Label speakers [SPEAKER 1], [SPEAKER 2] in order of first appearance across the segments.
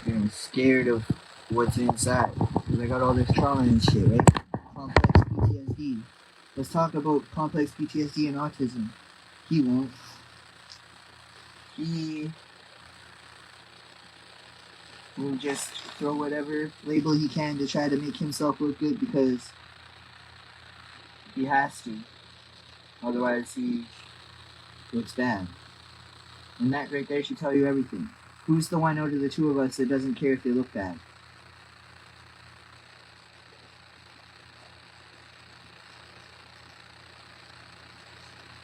[SPEAKER 1] Being scared of what's inside. Because I got all this trauma and shit, right? Complex PTSD. Let's talk about complex PTSD and autism. He won't. He will just throw whatever label he can to try to make himself look good because he has to. Otherwise, he looks bad. And that right there should tell you everything. Who's the one out of the two of us that doesn't care if they look bad?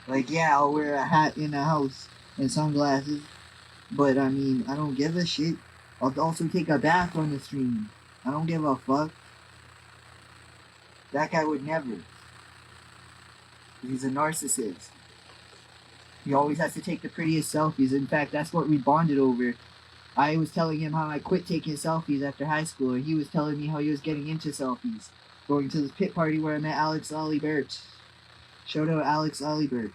[SPEAKER 1] Like, yeah, I'll wear a hat in the house and sunglasses, but I mean, I don't give a shit. I'll also take a bath on the stream. I don't give a fuck. That guy would never. He's a narcissist. He always has to take the prettiest selfies. In fact, that's what we bonded over. I was telling him how I quit taking selfies after high school, and he was telling me how he was getting into selfies. Going to this pit party where I met Alex Olibert. Shout out Alex Olibert.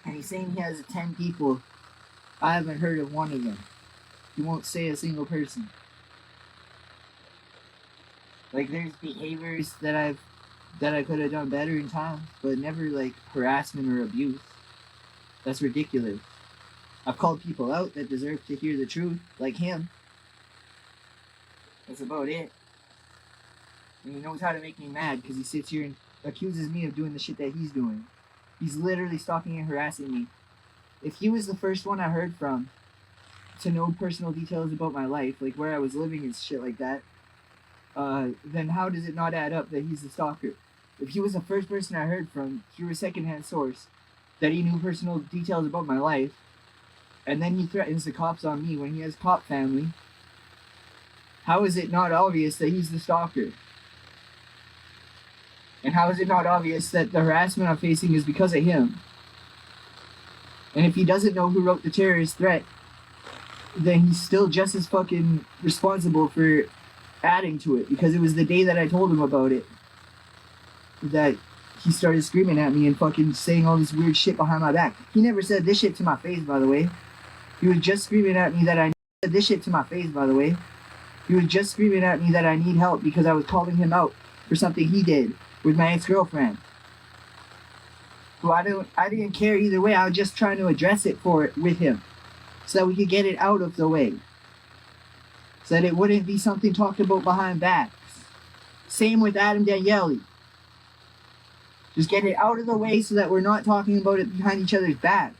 [SPEAKER 1] And he's saying he has 10 people. I haven't heard of one of them. He won't say a single person. Like, there's behaviors that I could have done better in time, but never like harassment or abuse. That's ridiculous. I've called people out that deserve to hear the truth, like him. That's about it. And he knows how to make me mad because he sits here and accuses me of doing the shit that he's doing. He's literally stalking and harassing me. If he was the first one I heard from to know personal details about my life, like where I was living and shit like that, then how does it not add up that he's the stalker? If he was the first person I heard from through a secondhand source that he knew personal details about my life, and then he threatens the cops on me when he has cop family, how is it not obvious that he's the stalker? And how is it not obvious that the harassment I'm facing is because of him? And if he doesn't know who wrote the terrorist threat, then he's still just as fucking responsible for adding to it, because it was the day that I told him about it that he started screaming at me and fucking saying all this weird shit behind my back. He never said this shit to my face, by the way. He was just screaming at me that I said this shit to my face, by the way. He was just screaming at me that I need help because I was calling him out for something he did with my ex-girlfriend. Who I didn't care either way. I was just trying to address it with him so that we could get it out of the way. So that it wouldn't be something talked about behind backs. Same with Adam Daniele. Just get it out of the way so that we're not talking about it behind each other's backs.